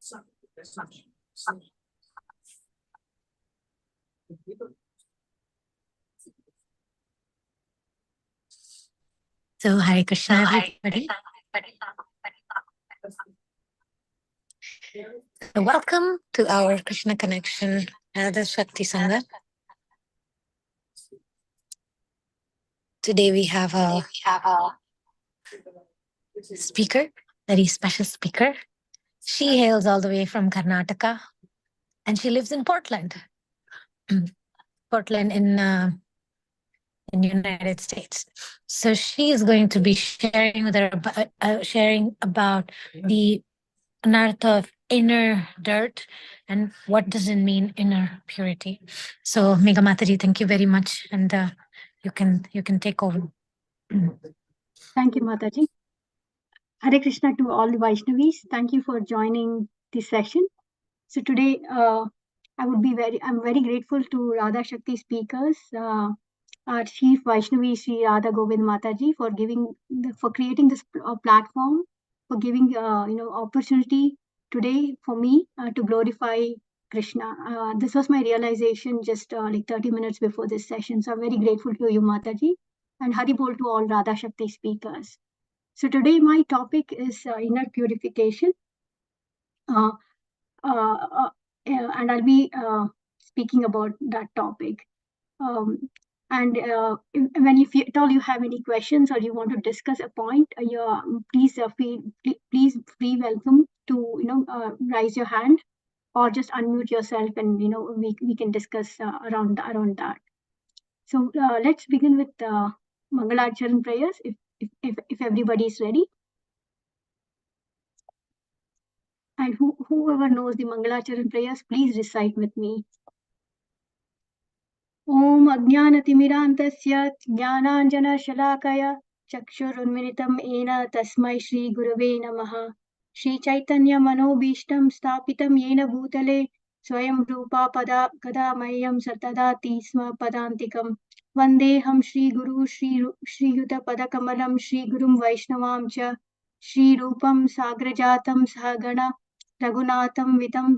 So, Hare Krishna, everybody. So welcome to our Krsna Connection Radha Shakti Sangha. Today we have a speaker, very special speaker. She hails all the way from Karnataka, and she lives in Portland, Portland in United States. So she is going to be sharing with her sharing about the anartha of inner dirt and what does it mean inner purity. So Megha Mataji, thank you very much, and you can take over. Thank you, Mataji. Hare Krishna to all the Vaishnavis. Thank you for joining this session. So today, I'm very grateful to Radha Shakti speakers, our Chief Vaishnavi Sri Radha Govind Mataji for creating this platform, for giving opportunity today for me to glorify Krishna. This was my realization just like 30 minutes before this session. So I'm very grateful to you, Mataji, and Haribol to all Radha Shakti speakers. So today my topic is inner purification. And I'll be speaking about that topic. If at all you have any questions or you want to discuss a point, please feel welcome to raise your hand or just unmute yourself, and we can discuss around that. So let's begin with Mangalacharan prayers. If everybody is ready. And whoever knows the Mangalacharan prayers, please recite with me. Om Ajnanatimirantasya Jnananjana Shalakaya Chakshurunmilitam Ena Tasmai Shri Gurave Namaha. Shri Chaitanya Manobishtam Stapitam Yena Bhutale Swayam Rupa Pada Kadamayam Sartadati Sma Padantikam Vandeham Shri Guru Shri Yuta Padakamalam Shri Gurum Vaishnavam Cha Shri Rupam Sagrajatam Sahagana Raghunatham Vitam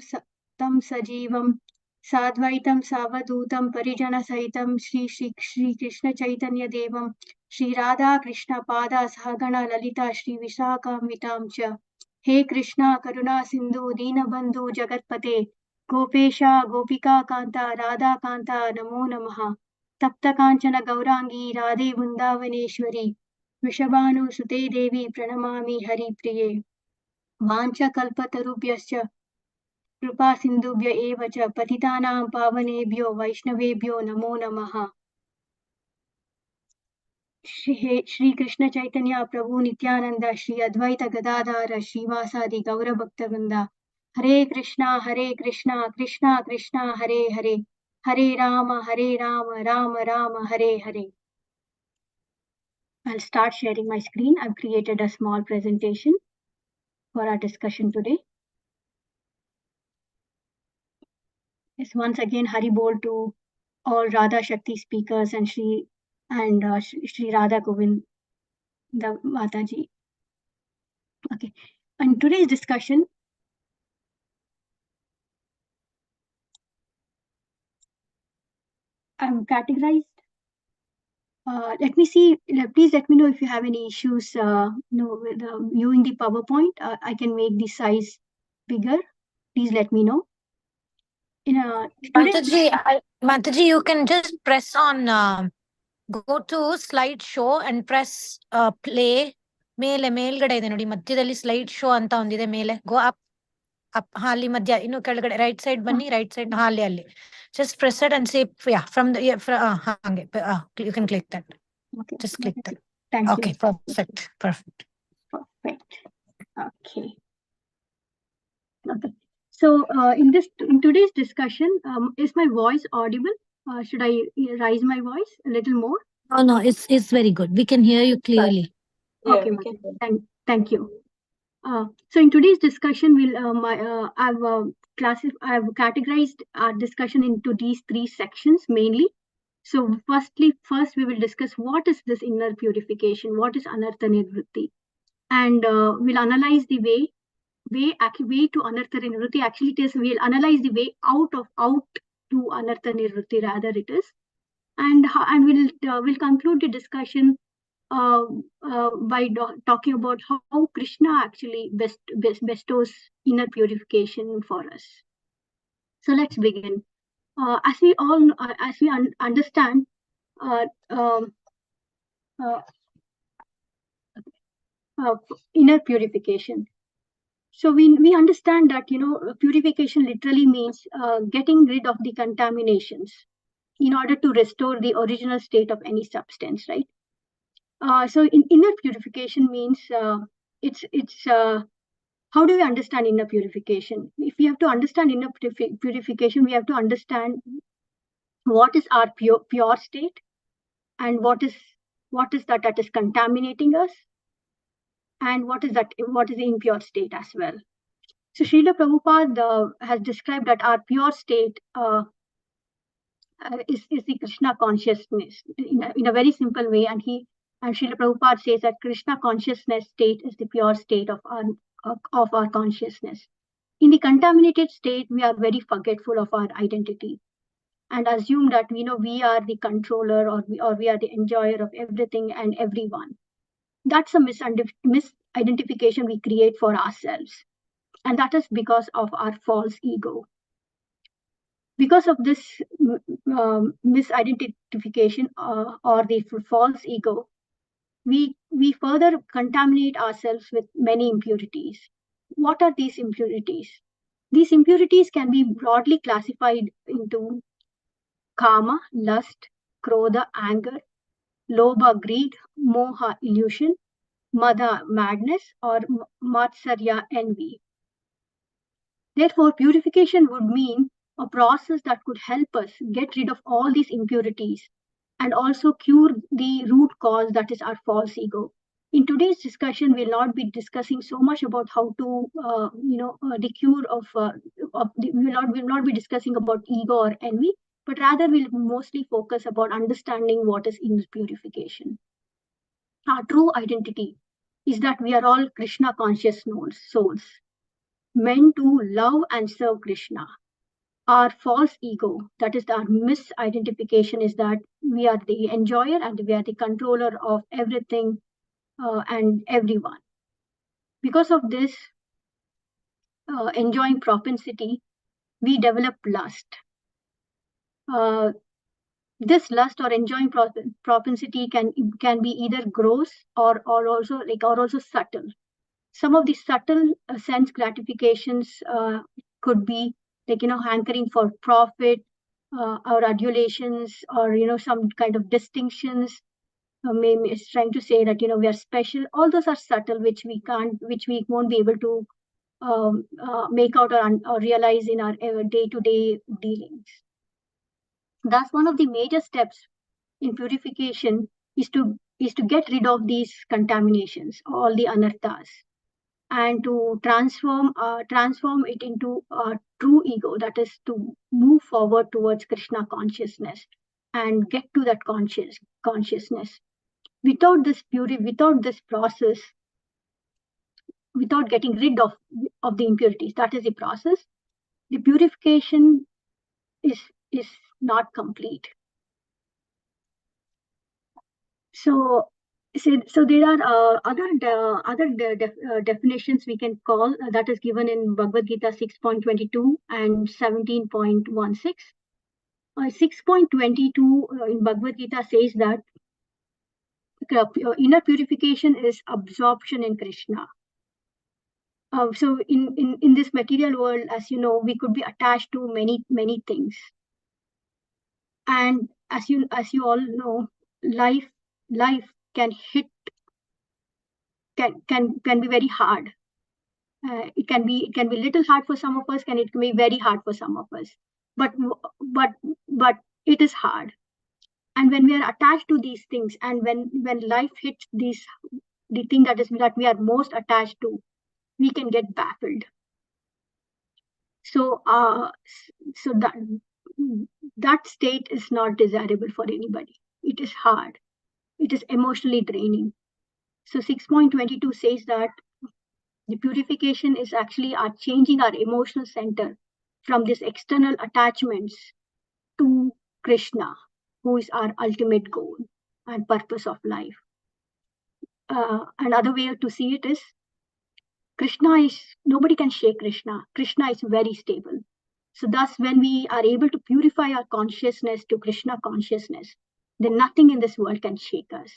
Tam Sajivam Sadvaitam Savadutam Parijana Sahitam Shri Krishna Chaitanya Devam Shri Radha Krishna Pada Sahagana Lalita Shri Visakam Vitam Cha. He Krishna Karuna Sindhu Dina Bandhu Jagatpate Gopesha Gopika Kanta Radha Kanta Namo Namaha. Tapta Kanchana Gaurangi Radhe Vrindavaneshwari Vishabhanu Sute Devi Pranamami Hari Priye. Vancha Kalpatarubhyascha Kripa Sindhubhya eva cha patitanam pavanebhyo Vaishnavebhyo namo namaha. Shri Krishna Chaitanya Prabhu Nityananda Shri Advaita Gadadhara Srivasadi Gaura Bhakta Hare Krishna Krishna Krishna Hare Hare Hare Rama Rama Rama Hare Hare. I'll start sharing my screen. I've created a small presentation for our discussion today. Yes, once again, Haribol to all Radha Shakti speakers and Shri Radha Govind the Mataji. Okay, in today's discussion, I'm categorized. Let me see. Please let me know if you have any issues. With viewing the PowerPoint, I can make the size bigger. Please let me know. Mataji, you can just press on go to slideshow and press play. ಮೇಲ್ಗಡೆ ಇದೆ ನೋಡಿ, ಮಧ್ಯದಲ್ಲಿ slide show ಅಂತ ಒಂದಿದೆ ಮೇಲೆ. Go up ಅಲ್ಲಿ ಮಧ್ಯ ಇನ್ನು ಕೆಳಗಡೆ ರೈಟ್ ಸೈಡ್ ಬನ್ನಿ, ರೈಟ್ ಸೈಡ್ ಅಲ್ಲಿ just press it and say from the hange you can click that. Okay, just click that. Thank you. Okay, perfect. Okay. So in today's discussion, is my voice audible? Should I raise my voice a little more? Oh no, it's very good. We can hear you clearly. Okay, thank you. So in today's discussion, I've categorized our discussion into these 3 sections mainly. So first we will discuss what is this inner purification, what is anartha nivritti, and we'll analyze the way way to Anartha Nivritti. Actually, it is, we'll analyze the way out to Anartha Nivritti, rather it is. And we'll conclude the discussion by talking about how Krishna actually bestows inner purification for us. So let's begin. As we understand, inner purification. So we understand that, purification literally means getting rid of the contaminations in order to restore the original state of any substance, right? So inner purification means it's how do we understand inner purification? If we have to understand inner purification, we have to understand what is our pure state and what is that is contaminating us, and what is the impure state as well. So Srila Prabhupada has described that our pure state is the Krishna consciousness in a very simple way, and Srila Prabhupada says that Krishna consciousness state is the pure state of our consciousness. In the contaminated state, we are very forgetful of our identity and assume that we are the controller, or we are the enjoyer of everything and everyone. That's a misidentification we create for ourselves, and that is because of our false ego. Because of this misidentification or the false ego, we further contaminate ourselves with many impurities. What are these impurities? These impurities can be broadly classified into kama, lust, krodha, anger, lobha, greed, moha, illusion, mada, madness, or matsarya, envy. Therefore, purification would mean a process that could help us get rid of all these impurities and also cure the root cause, that is our false ego. In today's discussion, we'll not be discussing so much about how to, the cure we'll not be discussing about ego or envy, but rather we'll mostly focus about understanding what is inner purification. Our true identity is that we are all Krishna conscious souls, meant to love and serve Krishna. Our false ego, that is our misidentification, is that we are the enjoyer and we are the controller of everything and everyone. Because of this enjoying propensity, we develop lust. This lust or enjoying propensity can be either gross or also subtle. Some of the subtle sense gratifications could be hankering for profit, or adulations, or some kind of distinctions. Maybe it's trying to say that we are special. All those are subtle, which we won't be able to make out or realize in our day-to-day dealings. Thus, one of the major steps in purification is to get rid of these contaminations, all the anarthas, and to transform it into a true ego, that is to move forward towards Krishna consciousness and get to that consciousness. Without this process, without getting rid of the impurities, that is the process, the purification is not complete. So there are other definitions we can call that is given in Bhagavad Gita 6.22 and 17.16. 6.22 in Bhagavad Gita says that inner purification is absorption in Krishna. So in this material world, as you know, we could be attached to many things, and as you all know, life can be very hard. It can be little hard for some of us, and it can be very hard for some of us. But it is hard. And when we are attached to these things, and when life hits the thing that we are most attached to, we can get baffled. So that state is not desirable for anybody. It is hard. It is emotionally draining. So 6.22 says that The purification is actually our changing our emotional center from these external attachments to Krishna, who is our ultimate goal and purpose of life. Another way to see it is nobody can shake Krishna. Krishna is very stable. So thus, when we are able to purify our consciousness to Krishna consciousness, then nothing in this world can shake us.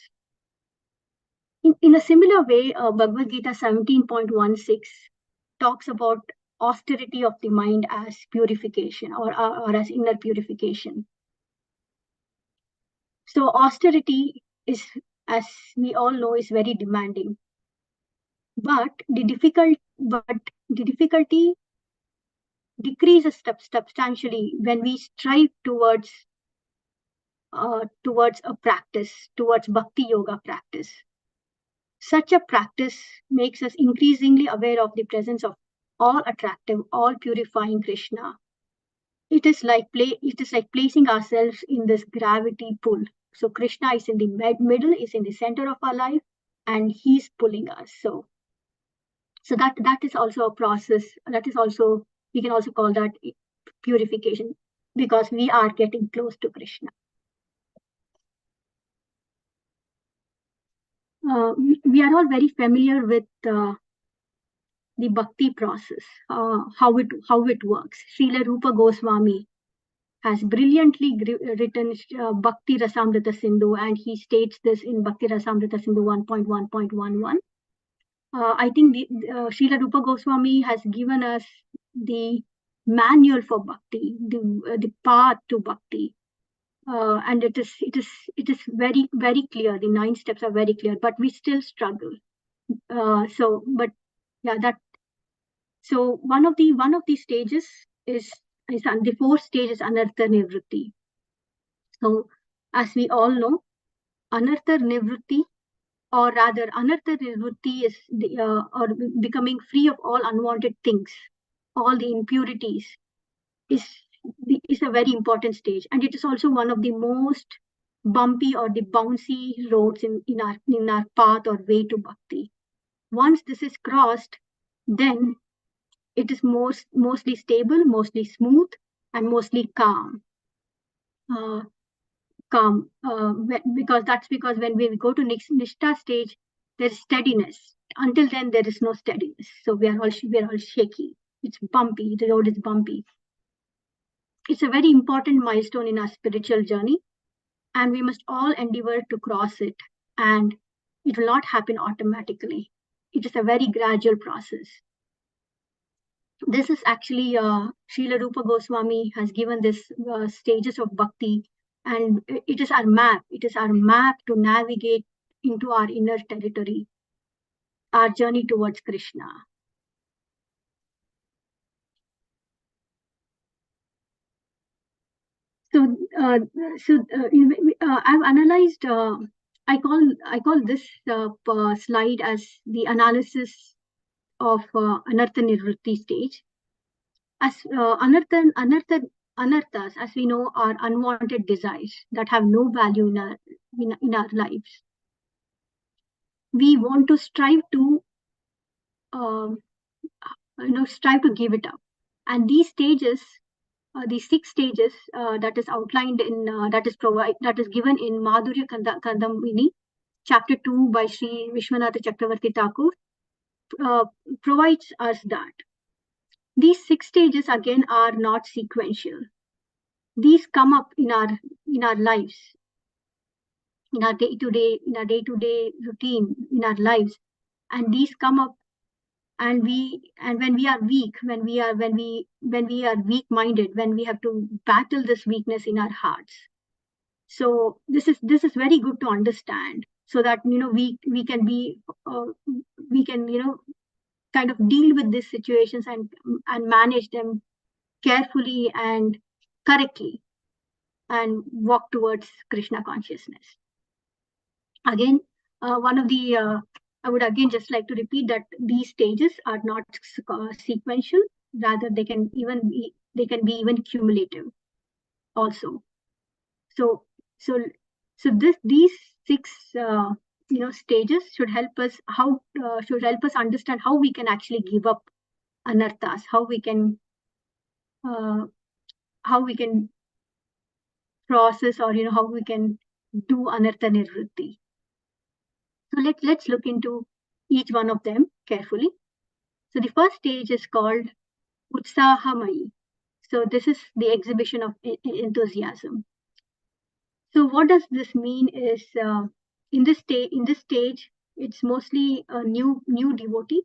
In a similar way, Bhagavad Gita 17.16 talks about austerity of the mind as purification or as inner purification. So austerity is, as we all know, is very demanding. But the difficulty decreases substantially when we strive towards a practice, towards bhakti yoga practice. Such a practice makes us increasingly aware of the presence of all attractive, all purifying Krishna. It is like placing ourselves in this gravity pull. So Krishna is in the middle, is in the center of our life, and he's pulling us. So that is also a process. That is also, we can also call that purification, because we are getting close to Krishna. We are all very familiar with the bhakti process, how it works. Srila Rupa Goswami has brilliantly written Bhakti Rasamrita Sindhu, and he states this in Bhakti Rasamrita Sindhu 1.1.11. I think Srila Rupa Goswami has given us the manual for bhakti, the path to bhakti, and it is very, very clear. The 9 steps are very clear, but we still struggle. So one of the stages is the 4th stage is Anartha Nivritti. So as we all know, Anartha Nivritti, or rather Anartha Nivritti, is or becoming free of all unwanted things, all the impurities, is a very important stage, and it is also one of the most bumpy or the bouncy roads in our path or way to bhakti. Once this is crossed, then it is mostly stable, mostly smooth, and mostly calm. Because when we go to Nishtha stage, there is steadiness. Until then, there is no steadiness. So we are all shaky. It's bumpy. The road is bumpy. It's a very important milestone in our spiritual journey, and we must all endeavor to cross it. And it will not happen automatically. It is a very gradual process. This is actually Srila Rupa Goswami has given this stages of bhakti, and it is our map. It is our map to navigate into our inner territory, our journey towards Krishna. So I've analyzed. I call this slide as the analysis of Anartha Nivritti stage. As anarthas, as we know, are unwanted desires that have no value in our lives. We want to strive to give it up, and these stages, these 6 stages that is outlined in that is given in Madhurya Kandamini, chapter 2 by Sri Vishwanatha Chakravarti Thakur, provides us that these 6 stages again are not sequential. These come up in our lives, in our day-to-day routine, in our lives, and these come up, and when we are weak, when we are weak-minded, when we have to battle this weakness in our hearts. So this is very good to understand, so that we can kind of deal with these situations and manage them carefully and correctly, and walk towards Krishna consciousness. Again, I would again just like to repeat that these stages are not sequential. Rather, they can be even cumulative also. So these 6 stages should help us understand how we can actually give up anarthas, how we can process, or how we can do anartha nivritti. So let's look into each one of them carefully. So the first stage is called Utsahamai. So this is the exhibition of enthusiasm. So what does this mean is, in this stage, it's mostly a new devotee.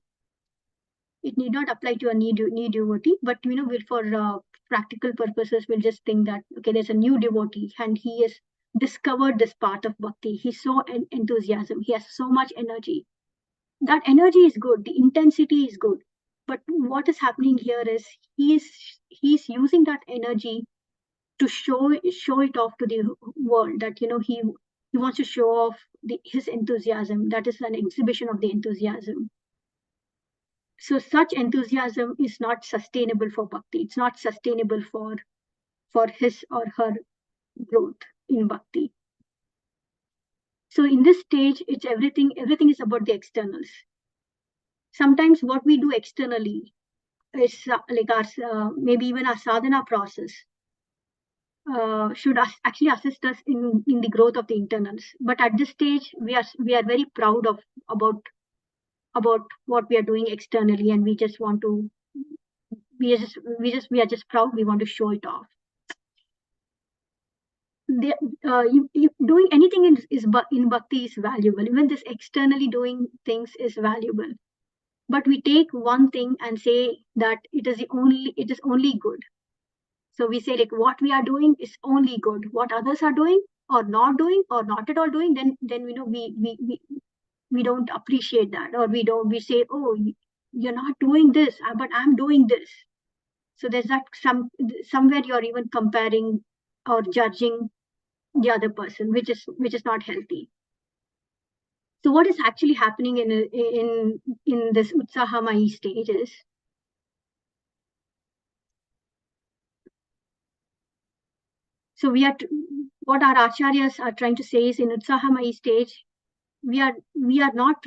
It need not apply to a new devotee, but for practical purposes, we'll just think that okay, there's a new devotee and he has discovered this part of bhakti. He's so enthusiasm. He has so much energy. That energy is good. The intensity is good. But what is happening here is he's using that energy to show it off to the world, that he wants to show off his enthusiasm. That is an exhibition of the enthusiasm. So such enthusiasm is not sustainable for bhakti. It's not sustainable for his or her growth in bhakti. So in this stage, it's everything is about the externals. Sometimes what we do externally is like our maybe even our sadhana process should actually assist us in the growth of the internals. But at this stage, we are very proud about what we are doing externally, and we are just proud. We want to show it off. Doing anything in bhakti is valuable. Even this externally doing things is valuable. But we take one thing and say that it is only good. So we say like what we are doing is only good. What others are doing or not at all doing, then we don't appreciate that, or we say, oh, you're not doing this, but I'm doing this. So there's that somewhere you're even comparing or judging the other person, which is not healthy. So what is actually happening in this Utsahamai stage is, so what our acharyas are trying to say is, in Utsahamai stage, we are not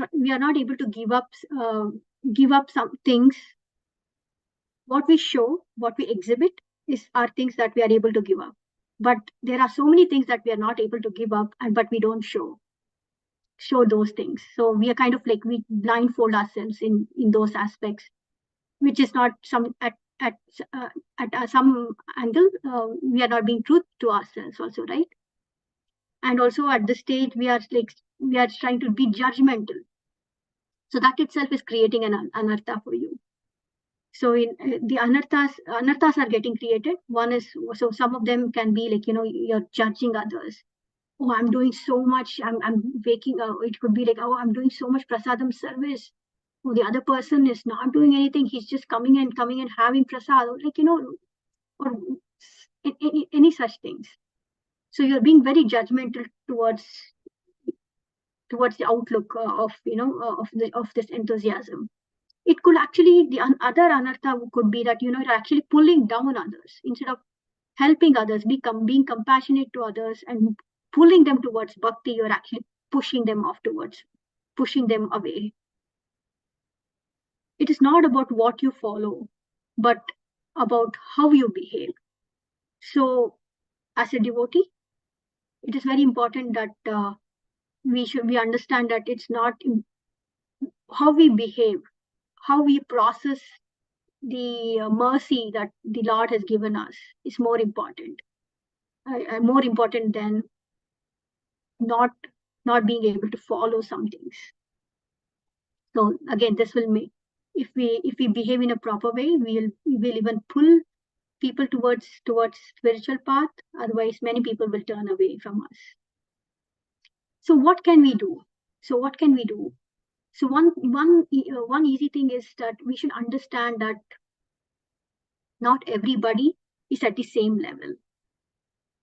able to give up some things. What we show, what we exhibit are things that we are able to give up. But there are so many things that we are not able to give up, but we don't show those things. So we are kind of like, we blindfold ourselves in those aspects, which is not at some angle, we are not being truth to ourselves also, right? And also at this stage, we are trying to be judgmental. So that itself is creating an anartha for you. So in the anarthas are getting created. One is, so some of them can be like, you're judging others. Oh, I'm doing so much. I'm waking up. It could be like, oh, I'm doing so much prasadam service. Oh, the other person is not doing anything. He's just coming and having prasad, or any such things. So you're being very judgmental towards the outlook of this enthusiasm. It could actually, the other anartha could be that you're actually pulling down others instead of helping others, being compassionate to others and pulling them towards bhakti. You're actually pushing them away. It is not about what you follow, but about how you behave. So as a devotee, it is very important that we understand that it's not how we behave, how we process the mercy that the Lord has given us is more important than not being able to follow some things. So again, this will make, if we behave in a proper way, we will even pull people towards spiritual path. Otherwise, many people will turn away from us. So what can we do? So one easy thing is that we should understand that not everybody is at the same level,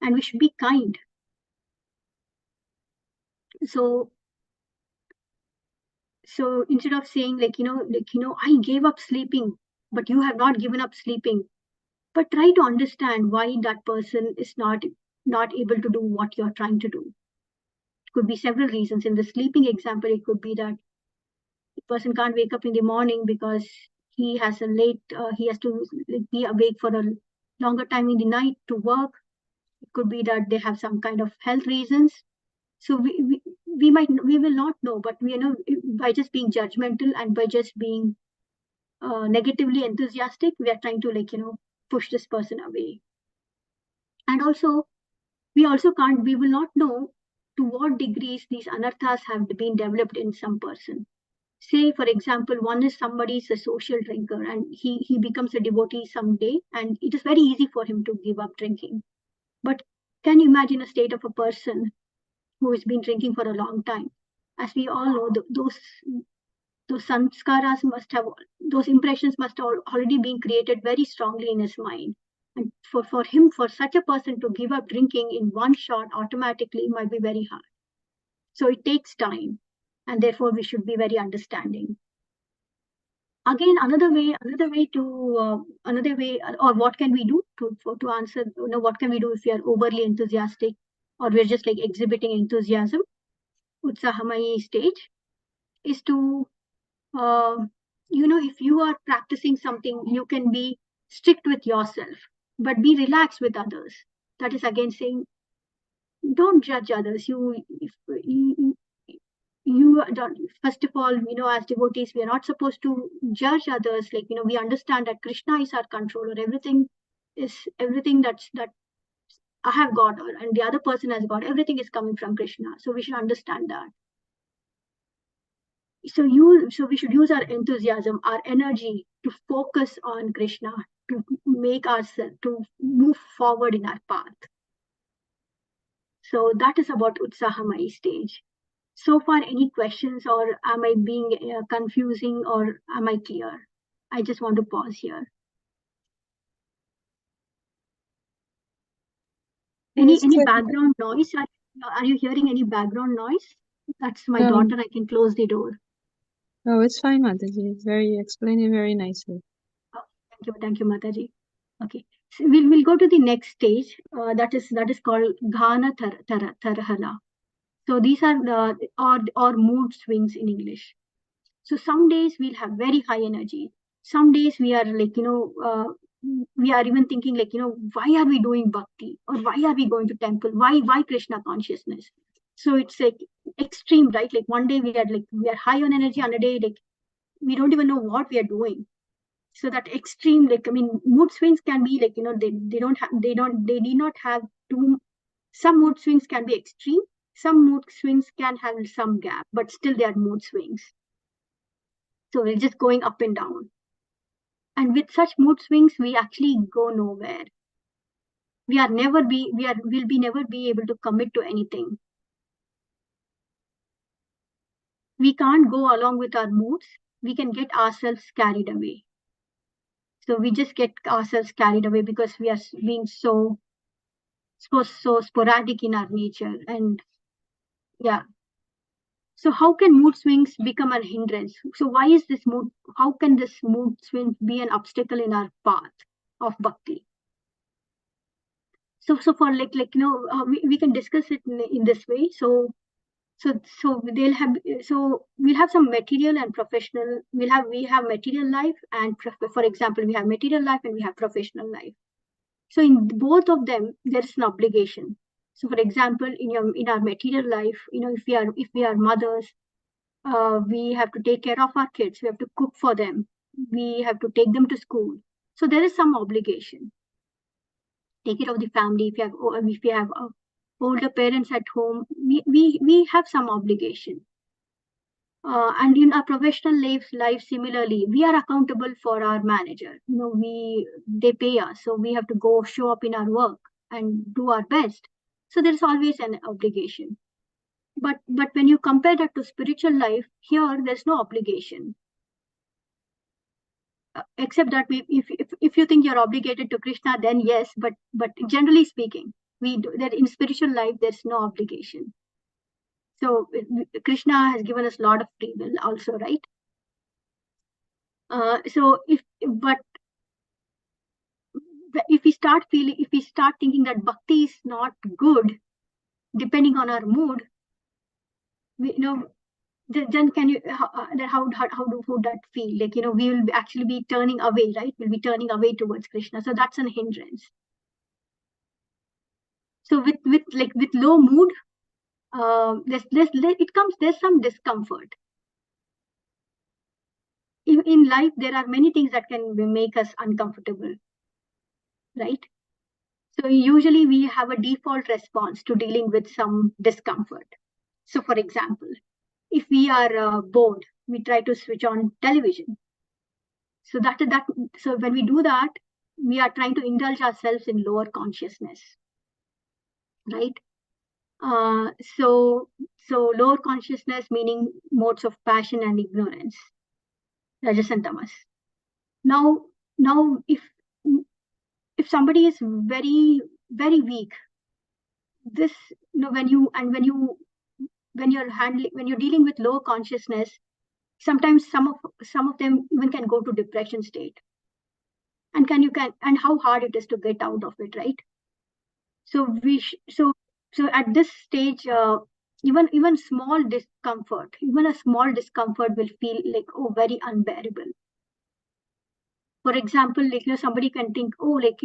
and we should be kind. So instead of saying like, I gave up sleeping, but you have not given up sleeping, but try to understand why that person is not able to do what you're trying to do. could be several reasons. In the sleeping example, it could be that the person can't wake up in the morning because he has he has to be awake for a longer time in the night to work. It could be that they have some kind of health reasons. So we will not know, but by just being judgmental and by just being negatively enthusiastic, we are trying to push this person away. And also, we will not know to what degrees these anarthas have been developed in some person. Say, for example, one is somebody is a social drinker and he becomes a devotee someday, and it is very easy for him to give up drinking. But can you imagine a state of a person who has been drinking for a long time? As we all know, those sanskaras those impressions must have already been created very strongly in his mind. And for such a person to give up drinking in one shot automatically might be very hard. So it takes time, and therefore we should be very understanding. Again, another way, or what can we do to answer? What can we do if we are overly enthusiastic, or we're just like exhibiting enthusiasm? Utsahamai stage is to, if you are practicing something, you can be strict with yourself, but be relaxed with others. That is again saying, don't judge others. You don't, first of all, as devotees, we are not supposed to judge others. We understand that Krishna is our controller. Everything that I have God, and the other person has God. Everything is coming from Krishna. So we should understand that. So we should use our enthusiasm, our energy to focus on Krishna, to make ourselves, to move forward in our path. So that is about Utsahamai stage. So far, any questions, or am I being confusing, or am I clear? I just want to pause here. Any background noise? Are you hearing any background noise? That's my daughter. I can close the door. Oh, it's fine, Mataji. It's explaining very nicely. Oh, thank you, Mataji. Okay, so we'll go to the next stage. That is called Ghana Tarhala. So these are or mood swings in English. So some days we'll have very high energy. Some days we are we are even thinking why are we doing bhakti, or why are we going to temple? Why Krishna consciousness? So it's like extreme, right? Like one day we are high on energy, another day we don't even know what we are doing. So that extreme, mood swings can be they need not have too. Some mood swings can be extreme. Some mood swings can have some gap, but still they are mood swings. So we're just going up and down. And with such mood swings, we actually go nowhere. We'll never be able to commit to anything. We can't go along with our moods. We can get ourselves carried away. So we just get ourselves carried away because we are being so sporadic in our nature. And yeah. So how can mood swings become a hindrance? So how can this mood swing be an obstacle in our path of bhakti? So for we can discuss it in this way. So we'll have some material and professional. We have material life, and for example, we have material life and we have professional life. So in both of them, there is an obligation. So for example, in our material life, if we are mothers, we have to take care of our kids. We have to cook for them. We have to take them to school. So there is some obligation. Take care of the family. If you have older parents at home, we have some obligation. And in our professional life, similarly, we are accountable for our manager. They pay us, so we have to go show up in our work and do our best. So there's always an obligation. But when you compare that to spiritual life, here there's no obligation. Except that if you think you're obligated to Krishna, then yes, but generally speaking, that in spiritual life there's no obligation. So Krishna has given us a lot of free will also, right? So if we start thinking that bhakti is not good, depending on our mood, then can you, how would that feel? Like, we will actually be turning away, right? We'll be turning away towards Krishna. So that's an hindrance. So with low mood, there's some discomfort. In life, there are many things that can make us uncomfortable, right? So usually we have a default response to dealing with some discomfort. So for example, if we are bored, we try to switch on television. So so when we do that, we are trying to indulge ourselves in lower consciousness, right? So lower consciousness meaning modes of passion and ignorance, rajas and tamas. Now if somebody is very, very weak, this, when you're dealing with low consciousness, sometimes some of them even can go to depression state, and how hard it is to get out of it, right? So so at this stage, even small discomfort, even a small discomfort will feel like, oh, very unbearable. For example, like, somebody can think, oh, like,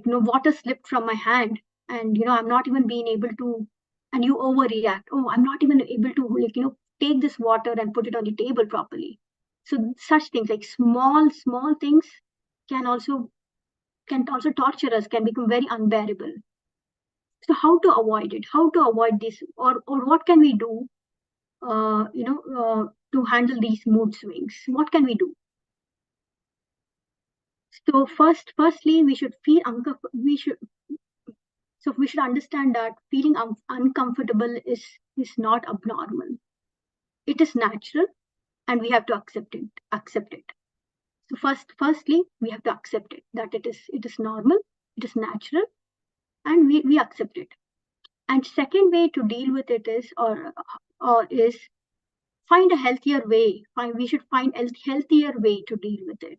water slipped from my hand, and I'm not even being able to, and you overreact. Oh, I'm not even able to, like, take this water and put it on the table properly. So such things, like small things, can also torture us, can become very unbearable. So how to avoid it? How to avoid this, or what can we do? To handle these mood swings. What can we do? So firstly, we should feel we should understand that feeling uncomfortable is not abnormal. It is natural, and we have to accept it. So firstly, we have to accept it, that it is normal, it is natural, and we accept it. And second way to deal with it is find a healthier way. We should find a healthier way to deal with it.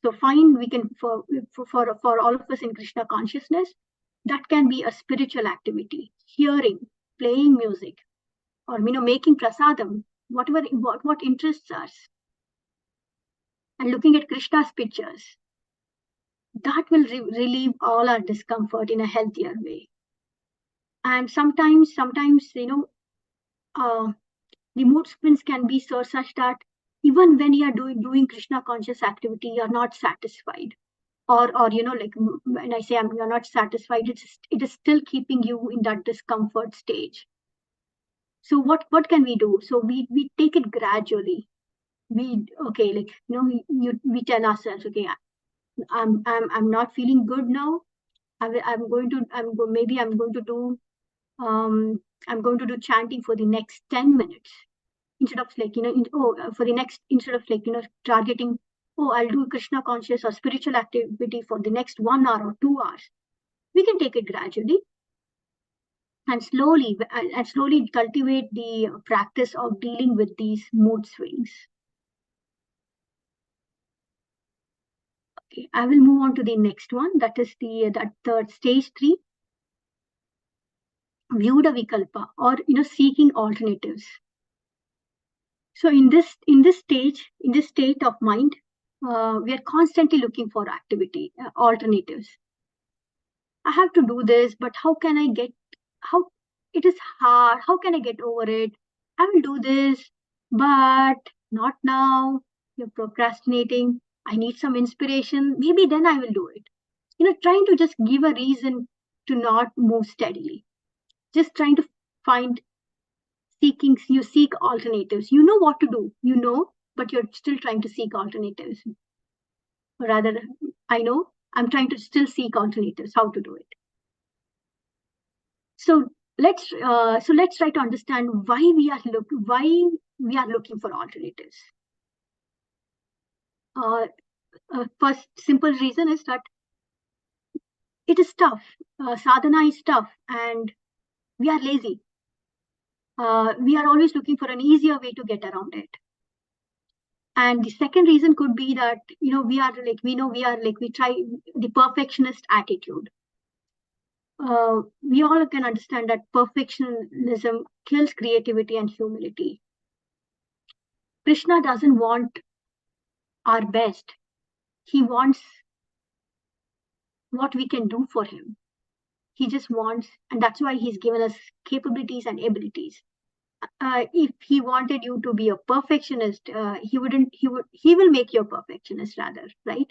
So we can, for all of us in Krishna consciousness, that can be a spiritual activity, hearing, playing music, or making prasadam, what interests us, and looking at Krishna's pictures. That will relieve all our discomfort in a healthier way. And sometimes the mood swings can be such that even when you are doing Krishna conscious activity, you're not satisfied. Or like when I say you're not satisfied, it is still keeping you in that discomfort stage. So what can we do? So we take it gradually. We tell ourselves, okay, I'm not feeling good now. I'm going to do chanting for the next 10 minutes, instead of like instead of like targeting, oh, I'll do Krishna conscious or spiritual activity for the next 1 hour or 2 hours. We can take it gradually, and slowly cultivate the practice of dealing with these mood swings. Okay, I will move on to the next one. That is that third stage 3, Vyuda Vikalpa, or seeking alternatives. So in this state of mind, we are constantly looking for activity alternatives. I have to do this, but how it is hard. How can I get over it? I will do this, but not now. You're procrastinating. I need some inspiration. Maybe then I will do it. Trying to just give a reason to not move steadily. Just trying to find you seek alternatives. You know what to do, but you're still trying to seek alternatives. Or rather, I know I'm trying to still seek alternatives, how to do it. So let's try to understand why we are looking for alternatives. First simple reason is that it is tough. Sadhana is tough, and we are lazy. We are always looking for an easier way to get around it. And the second reason could be that we try the perfectionist attitude. we all can understand that perfectionism kills creativity and humility. Krishna doesn't want our best. He wants what we can do for him. He just wants, and that's why he's given us capabilities and abilities. If he wanted you to be a perfectionist, he will make you a perfectionist rather, right?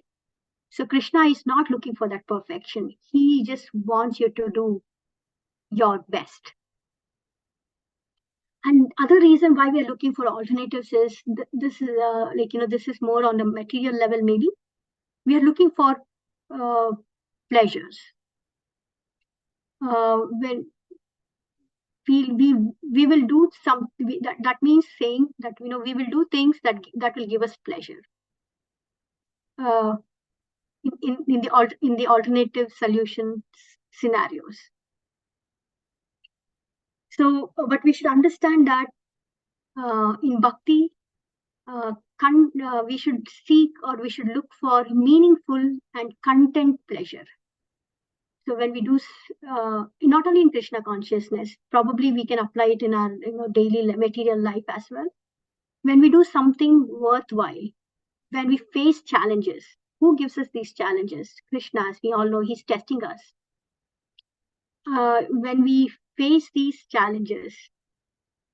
So Krishna is not looking for that perfection. He just wants you to do your best. And other reason why we are looking for alternatives is this is this is more on the material level. Maybe we are looking for pleasures. When we will do that means saying that we will do things that will give us pleasure. In the alternative solution scenarios. So, but we should understand that in bhakti, we should seek or we should look for meaningful and content pleasure. So when we do, not only in Krishna consciousness, probably we can apply it in our daily material life as well. When we do something worthwhile, when we face challenges, who gives us these challenges? Krishna, as we all know, he's testing us. When we face these challenges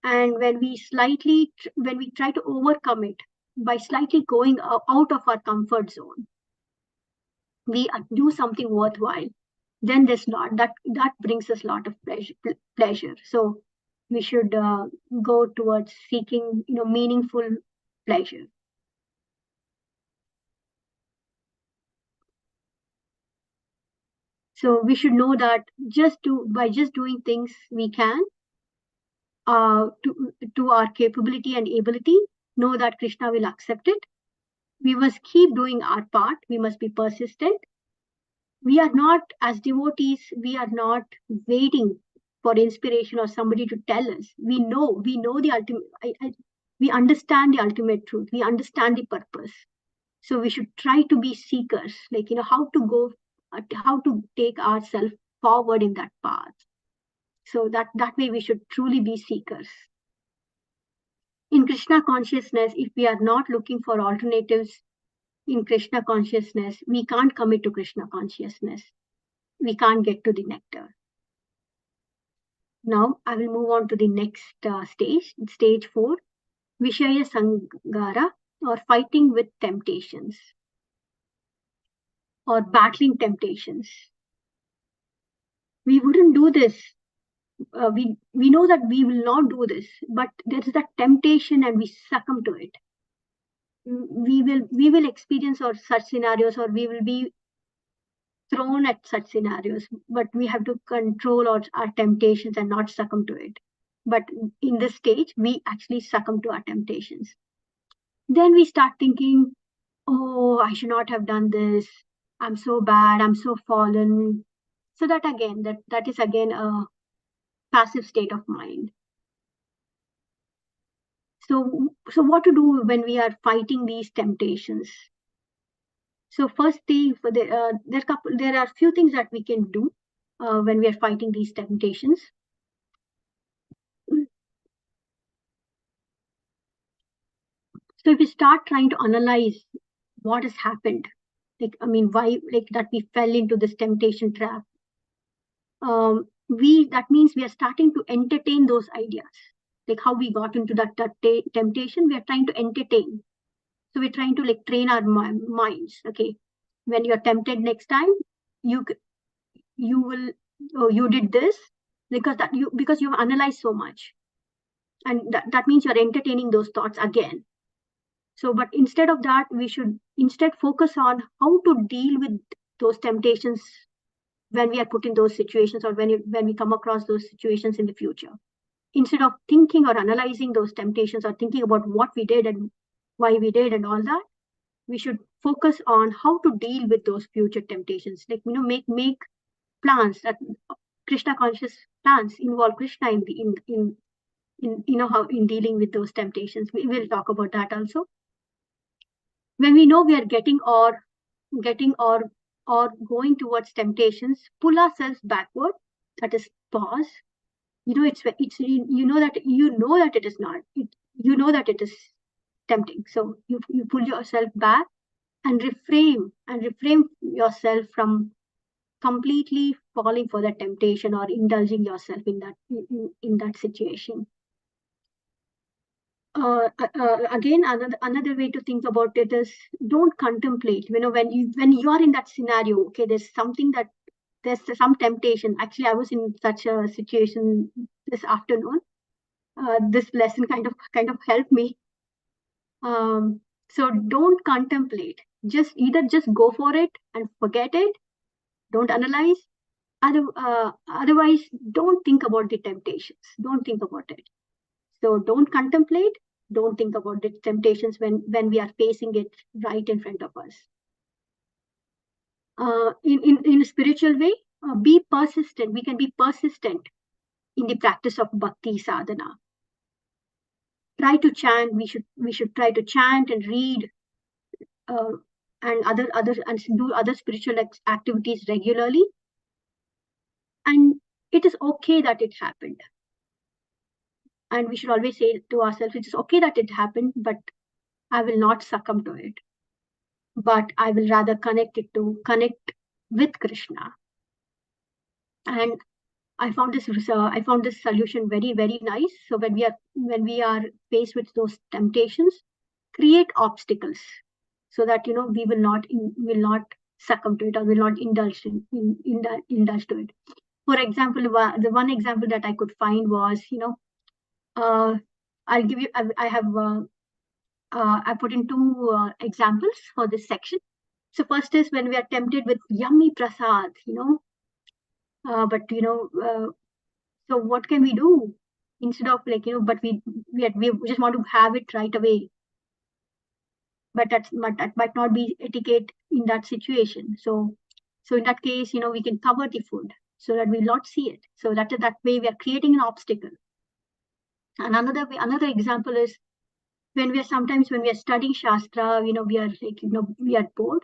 and when we try to overcome it by slightly going out of our comfort zone, we do something worthwhile, then that brings us a lot of pleasure. So we should go towards seeking meaningful pleasure. So we should know that by just doing things we can to our capability and ability, know that Krishna will accept it. We must keep doing our part. We must be persistent. We are not, as devotees, we are not waiting for inspiration or somebody to tell us. We know the ultimate, we understand the ultimate truth. We understand the purpose. So we should try to be seekers, how to take ourselves forward in that path. So that way we should truly be seekers. In Krishna consciousness, if we are not looking for alternatives in Krishna consciousness, we can't commit to Krishna consciousness. We can't get to the nectar. Now I will move on to the next stage 4, Vishaya Sangara, or fighting with temptations, or battling temptations. We wouldn't do this. We know that we will not do this, but there is that temptation and we succumb to it. We will experience or such scenarios, or we will be thrown at such scenarios, but we have to control our temptations and not succumb to it. But in this stage, we actually succumb to our temptations. Then we start thinking, oh, I should not have done this. I'm so bad. I'm so fallen. So that is again a passive state of mind. So what to do when we are fighting these temptations? So first thing, there are a few things that we can do when we are fighting these temptations. So if we start trying to analyze what has happened, why that we fell into this temptation trap, that means we are starting to entertain those ideas, like how we got into that temptation. We are trying to entertain. So we're trying to train our minds. Okay, when you're tempted next time, you will, you did this because you've analyzed so much, and that means you're entertaining those thoughts again. So, but instead of that, we should instead focus on how to deal with those temptations when we are put in those situations, or when we come across those situations in the future. Instead of thinking or analyzing those temptations or thinking about what we did and why we did and all that, we should focus on how to deal with those future temptations. Make plans, that Krishna conscious plans involve Krishna in how in dealing with those temptations. We will talk about that also. When we know we are getting or or going towards temptations, pull ourselves backward. That is pause. It's you know that it is not. You know that it is tempting. So you pull yourself back and reframe yourself from completely falling for that temptation or indulging yourself in that situation. Again, another way to think about it is, don't contemplate. When you are in that scenario, okay, there's some temptation. Actually, I was in such a situation this afternoon. This lesson kind of helped me. So don't contemplate. Just go for it and forget it. Don't analyze. Otherwise, don't think about the temptations. Don't think about it. So don't contemplate. Don't think about the temptations when we are facing it right in front of us. In a spiritual way, be persistent. We can be persistent in the practice of bhakti sadhana. Try to chant. We should try to chant and read and do other spiritual activities regularly. And it is okay that it happened. And we should always say to ourselves, it is okay that it happened, but I will not succumb to it. But I will rather connect with Krishna. And I found this solution very, very nice. So when we are faced with those temptations, create obstacles so that we will not succumb to it or will not indulge to it. For example, the one example that I could find was, I'll give you. I put in two examples for this section. So first is when we are tempted with yummy prasad, but so what can we do instead of but we just want to have it right away. But that might not be etiquette in that situation. So in that case, we can cover the food so that we'll not see it. So that way we are creating an obstacle. And another example is when we are studying Shastra, we are we are bored.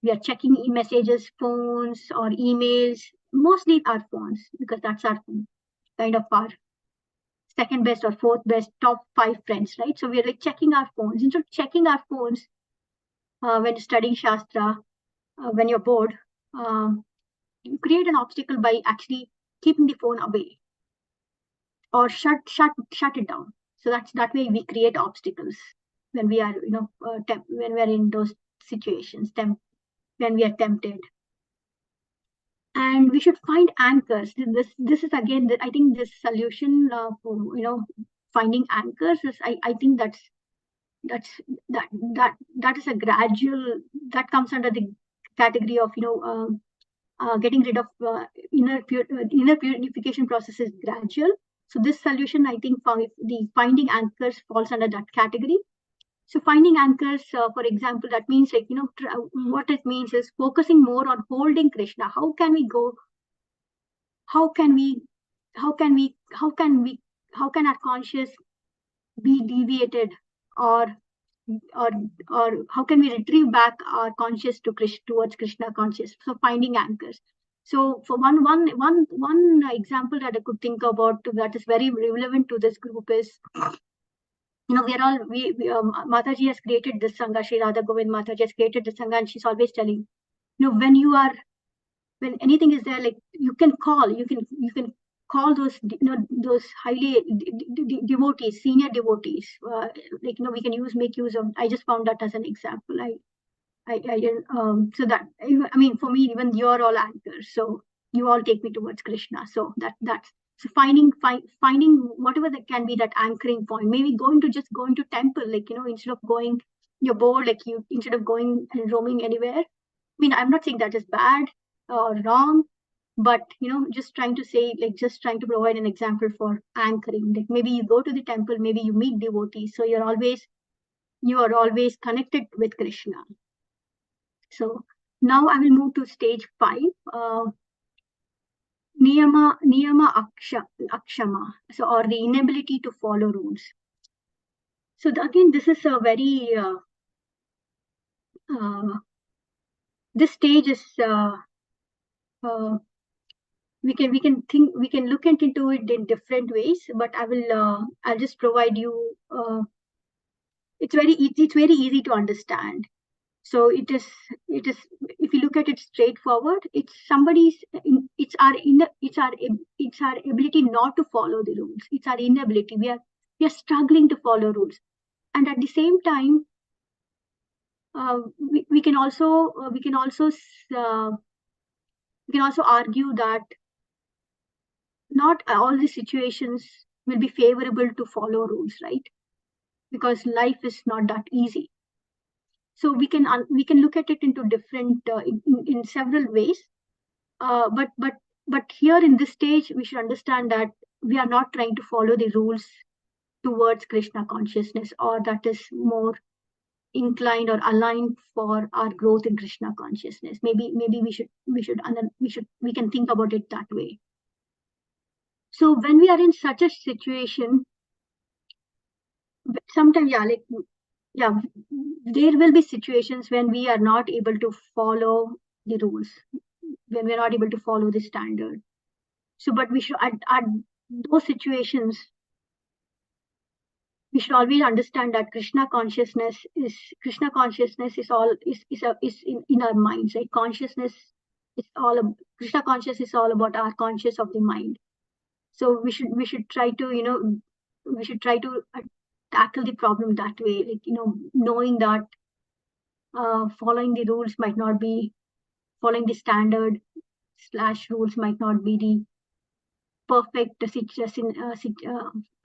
We are checking messages, phones or emails, mostly our phones, because that's our kind of our second best or fourth best, top 5 friends, right? So we are checking our phones. Instead of checking our phones when studying Shastra, when you're bored, you create an obstacle by actually keeping the phone away or shut it down. So that way we create obstacles when we are when we are in those situations, when we are tempted. And we should find anchors. This is again, I think this solution for finding anchors is, I think that is a gradual, that comes under the category of getting rid of inner purification process is gradual. So this solution, I think, the finding anchors falls under that category. So finding anchors, for example, that means what it means is focusing more on holding Krishna. How can our conscious be deviated, or how can we retrieve back our conscious towards Krishna conscious? So finding anchors. So for one example that I could think about that is very relevant to this group is, Mataji has created this Sangha, Sri Radha Govind Mataji has created this Sangha, and she's always telling, when anything is there, like you can call those, those highly devotees, senior devotees, we can make use of. I just found that as an example. So that, I mean, for me, even you're all anchors, so you all take me towards Krishna. So that's so finding whatever that can be that anchoring point. Maybe going to temple, instead of going, you're bored, instead of going and roaming anywhere. I mean, I'm not saying that is bad or wrong, but just trying to provide an example for anchoring. Like maybe you go to the temple, maybe you meet devotees, so you are always connected with Krishna. So now I will move to stage 5. Niyama akshama, so, or the inability to follow rules. So again, this is a very this stage is we can look into it in different ways, but I'll just provide you. It's very easy to understand. So it is if you look at it straightforward, it's our ability not to follow the rules. It's our inability. We are struggling to follow rules, and at the same time, we can also argue that not all the situations will be favorable to follow rules, right? Because life is not that easy. So we can look at it into different in several ways. But here in this stage, we should understand that we are not trying to follow the rules towards Krishna consciousness, or that is more inclined or aligned for our growth in Krishna consciousness. Maybe we can think about it that way. So when we are in such a situation, sometimes there will be situations when we are not able to follow the rules, when we're not able to follow the standard. So, but we should at those situations, we should always understand that Krishna consciousness is in our minds, right? Krishna consciousness is all about our conscious of the mind. So we should try to tackle the problem that way, like, knowing that following the rules might not be following the standard / rules might not be the perfect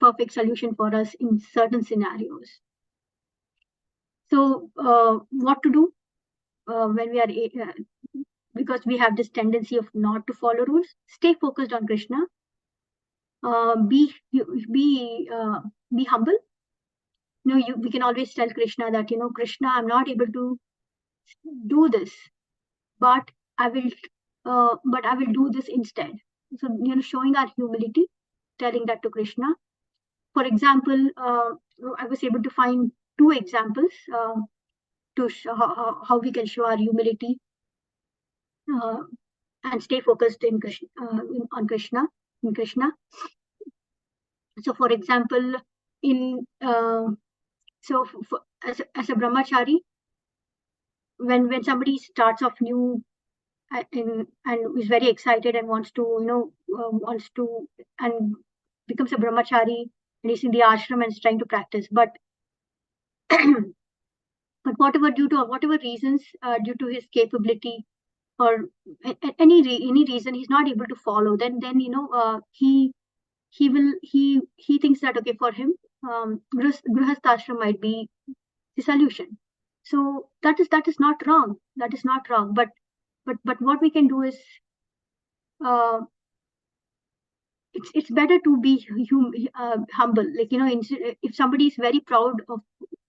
perfect solution for us in certain scenarios. So what to do when we are because we have this tendency of not to follow rules? Stay focused on Krishna. Be humble. We can always tell Krishna that, Krishna, I'm not able to do this, but I will do this instead. So, showing our humility, telling that to Krishna. For example, I was able to find 2 examples to show how we can show our humility and stay focused in Krishna, in Krishna. So, for example, as a brahmachari, when somebody starts off new and is very excited and wants to and becomes a brahmachari and is in the ashram and is trying to practice, but whatever reasons, due to his capability or any reason, he's not able to follow, then he thinks that, okay, for him grihasthashram might be the solution. So that is not wrong. But what we can do is it's better to be humble. Like, if somebody is very proud of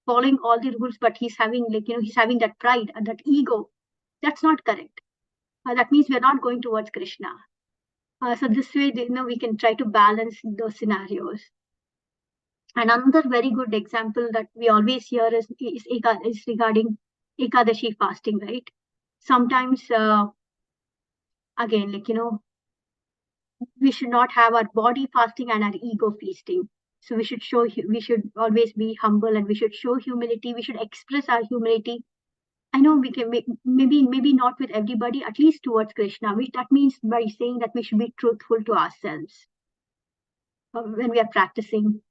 following all the rules, but he's having that pride and that ego, that's not correct. That means we're not going towards Krishna. So this way, we can try to balance those scenarios. And another very good example that we always hear is regarding Ekadashi fasting, right? Sometimes, again, we should not have our body fasting and our ego feasting. So we should always be humble, and we should show humility. We should express our humility. I know we can maybe not with everybody, at least towards Krishna. That means by saying that we should be truthful to ourselves when we are practicing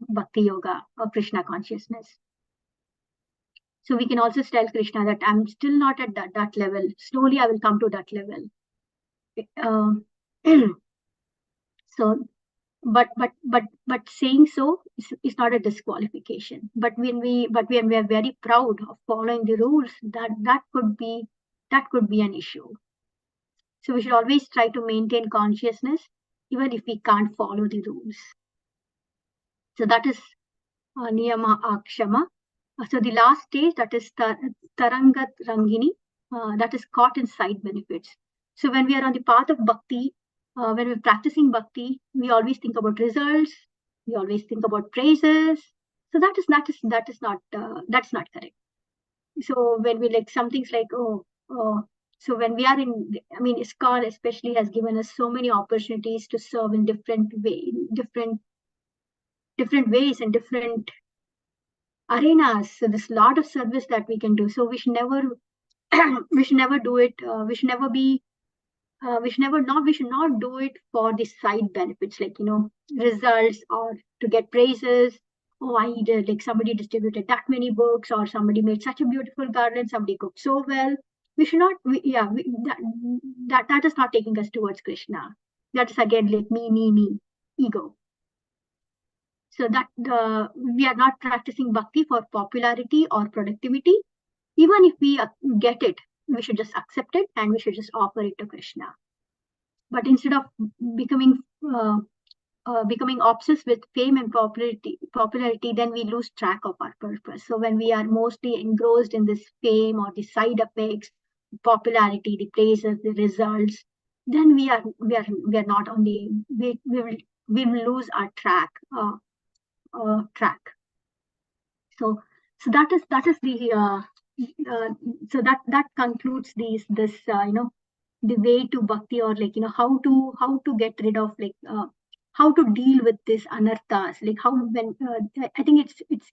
bhakti yoga or Krishna consciousness. So we can also tell Krishna that I'm still not at that level. Slowly I will come to that level. So, but saying so is not a disqualification. But when we are very proud of following the rules, that could be an issue. So we should always try to maintain consciousness, even if we can't follow the rules. So that is niyama akshama. So the last stage, that is tarangat rangini, that is caught in side benefits. So when we are on the path of bhakti, when we're practicing bhakti, we always think about results. We always think about praises. So that is not correct. So when we some things like, oh, So when we are ISKCON especially has given us so many opportunities to serve in different ways and different arenas. So there's a lot of service that we can do. So we should never, we should never do it. We should never be. We should not do it for the side benefits, like results or to get praises. Oh, I did, like somebody distributed that many books, or somebody made such a beautiful garden, somebody cooked so well. We should not. That is not taking us towards Krishna. That is again like me, ego. So that we are not practicing bhakti for popularity or productivity. Even if we get it, we should just accept it and we should just offer it to Krishna. But instead of becoming obsessed with fame and popularity, then we lose track of our purpose. So when we are mostly engrossed in this fame or the side effects, popularity, the praises, the results, then we are not on the we will lose our track. So that is the so that concludes this the way to bhakti, or like how to get rid of how to deal with this anarthas, like how when I think it's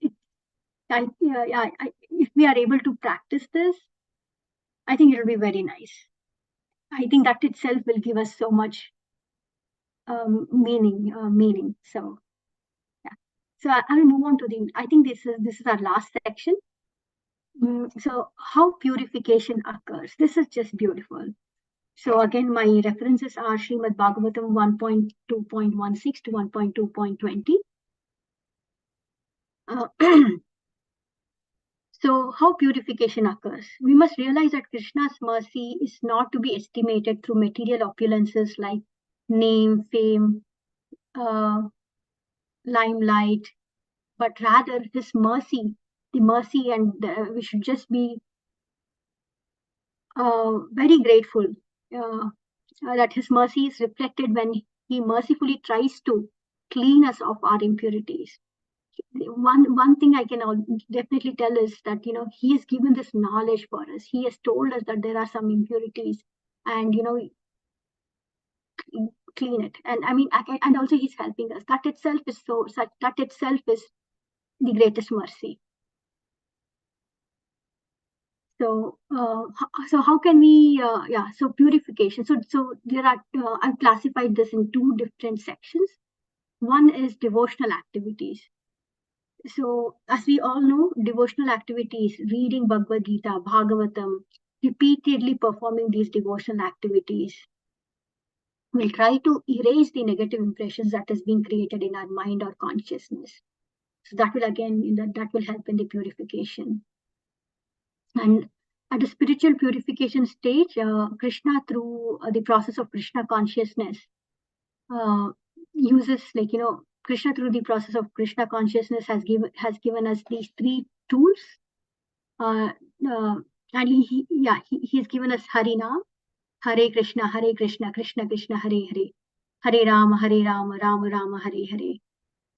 if we are able to practice this, I think it'll be very nice. I think that itself will give us so much meaning. So yeah. So I will move on to I think this is our last section. So how purification occurs. This is just beautiful. So again, my references are Srimad Bhagavatam 1.2.16 to 1.2.20. So how purification occurs? We must realize that Krishna's mercy is not to be estimated through material opulences like name, fame, limelight, but rather his mercy, the mercy, and we should just be very grateful that his mercy is reflected when he mercifully tries to clean us of our impurities. One thing I can definitely tell is that he has given this knowledge for us. He has told us that there are some impurities, and clean it. And and also he's helping us. That itself is the greatest mercy. So how can we so purification. So there are I've classified this in two different sections. One is devotional activities. So as we all know, devotional activities, reading Bhagavad Gita, Bhagavatam, repeatedly performing these devotional activities will try to erase the negative impressions that has been created in our mind or consciousness. So that will again that will help in the purification. And at the spiritual purification stage, Krishna, through the process of Krishna consciousness, uses Krishna, through the process of Krishna consciousness, has given us these three tools, and he's given us Harinam, Hare Krishna, Krishna Krishna, Hare Hare, Hare Rama, Rama Rama, Hare Hare.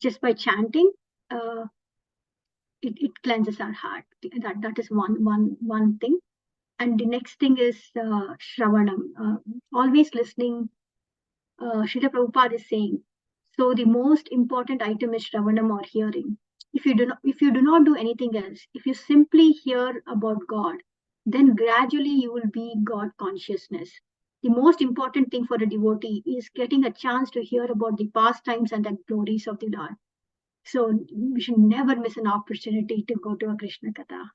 Just by chanting, it cleanses our heart. That is one thing. And the next thing is Shravanam, always listening. Srila Prabhupada is saying, so the most important item is Shravanam, or hearing. If you do not do anything else, if you simply hear about God, then gradually you will be God consciousness. The most important thing for a devotee is getting a chance to hear about the pastimes and the glories of the Lord. So we should never miss an opportunity to go to a Krishna Katha.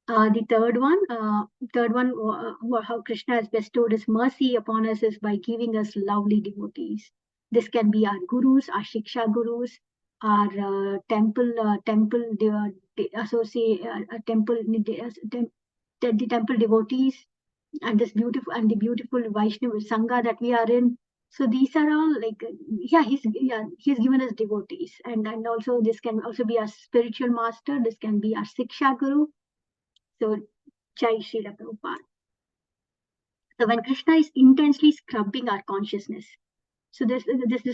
The third one, how Krishna has bestowed his mercy upon us is by giving us lovely devotees. This can be our gurus, our shiksha gurus, our temple devotees, and the beautiful Vaishnava Sangha that we are in. So these are all he's given us devotees, and also this can also be our spiritual master. This can be our shiksha guru. So, Jai Srila Prabhupada. So when Krishna is intensely scrubbing our consciousness, so this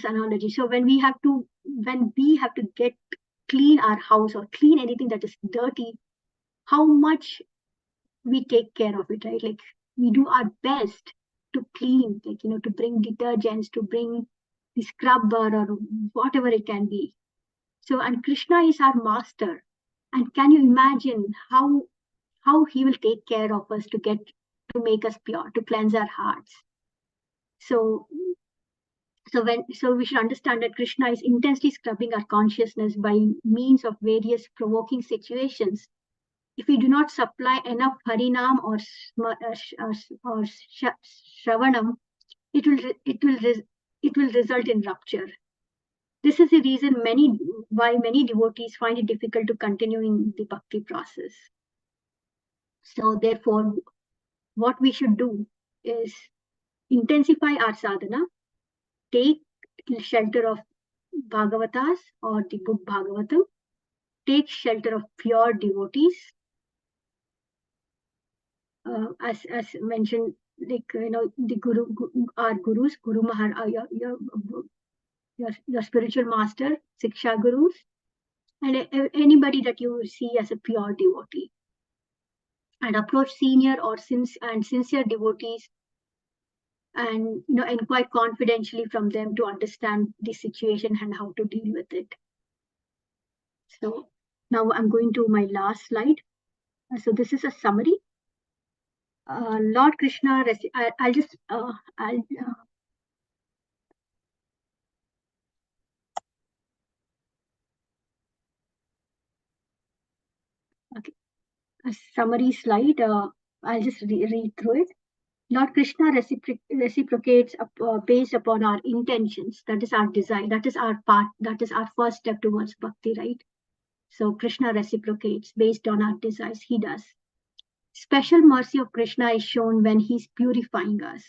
analogy. So when we have to get clean our house or clean anything that is dirty, how much we take care of it, right? Like we do our best to clean, like, to bring detergents, to bring the scrubber or whatever it can be. So, and Krishna is our master. And can you imagine how he will take care of us to make us pure, to cleanse our hearts? So we should understand that Krishna is intensely scrubbing our consciousness by means of various provoking situations. If we do not supply enough harinam or shravanam, it will result in rupture. This is the reason why many devotees find it difficult to continue in the bhakti process. So therefore, what we should do is intensify our sadhana, take shelter of Bhagavatas or the book Bhagavatam, take shelter of pure devotees. As mentioned, like, the our gurus, Guru Maharaj, your spiritual master, Siksha gurus, and anybody that you see as a pure devotee. And approach senior or sincere devotees and inquire confidentially from them to understand the situation and how to deal with it. So now I'm going to my last slide. So this is a summary. Lord Krishna, I'll just okay, a summary slide. I'll just read through it. Lord Krishna reciprocates based upon our intentions. That is our desire. That is our part. That is our first step towards bhakti, right? So Krishna reciprocates based on our desires. He does. Special mercy of Krishna is shown when he's purifying us.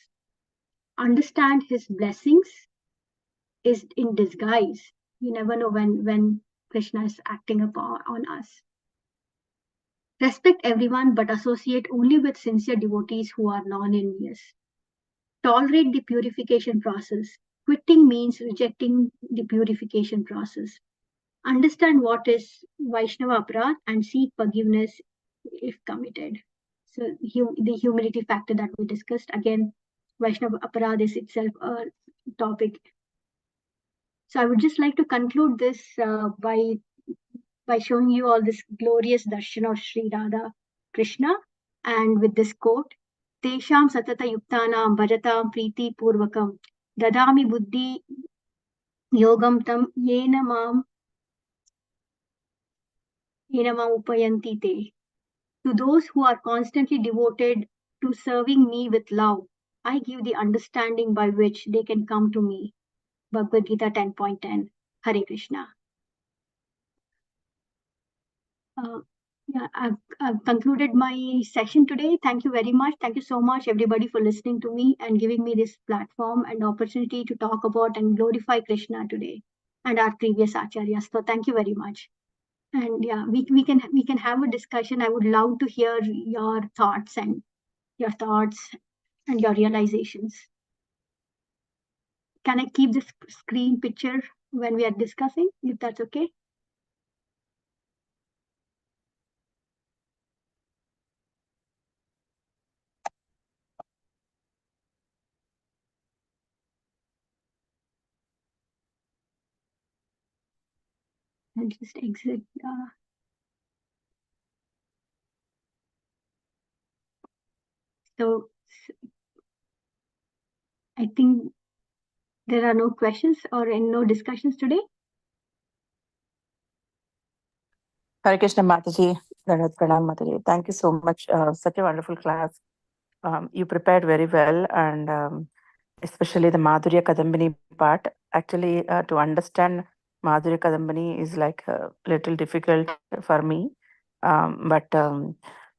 Understand his blessings is in disguise. You never know when Krishna is acting on us. Respect everyone, but associate only with sincere devotees who are non-envious. Tolerate the purification process. Quitting means rejecting the purification process. Understand what is Vaishnava aparadh and seek forgiveness if committed. So the humility factor that we discussed, again, Vaishnava aparadh is itself a topic. So I would just like to conclude this by showing you all this glorious darshan of Sri Radha Krishna, and with this quote, Tesham satata yuktanam bhajatam priti purvakam dadami buddhi yogam tam yena mam upayanti te. To those who are constantly devoted to serving me with love, I give the understanding by which they can come to me. Bhagavad Gita 10.10. Hare Krishna. I've concluded my session today. Thank you very much. Thank you so much, everybody, for listening to me and giving me this platform and opportunity to talk about and glorify Krishna today and our previous acharyas. So thank you very much. And yeah, we can have a discussion. I would love to hear your thoughts and your realizations. Can I keep this screen picture when we are discussing, if that's okay? I'll just exit. So I think there are no questions or no discussions today. Hare Krishna Mataji, Dharat Pranam Mataji. Thank you so much. Such a wonderful class. You prepared very well, and especially the Madhurya Kadambini part. Actually, to understand Madhurya Kadambini is like a little difficult for me, but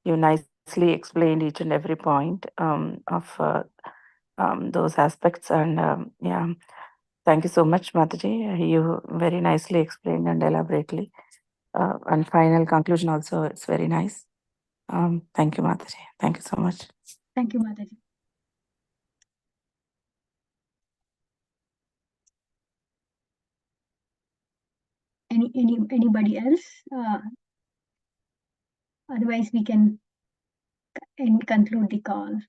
you nicely explained each and every point of those aspects, and yeah, thank you so much, Mataji. You very nicely explained and elaborately. And final conclusion also, it's very nice. Thank you, Mataji. Thank you so much. Thank you, Mataji. Anybody else? Otherwise, we can and conclude the call.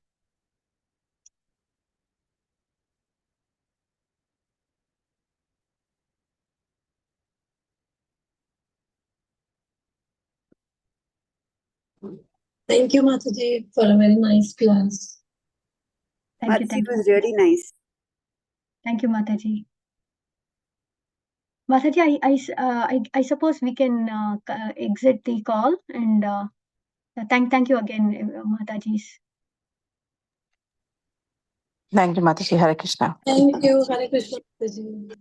Thank you, Mataji, for a very nice class. Thank you. Mataji was really nice. Thank you, Mataji. Mataji, I suppose we can exit the call, and thank you again, Mataji. Thank you, Mataji. Hare Krishna. Thank you, Hare Krishna, Mataji.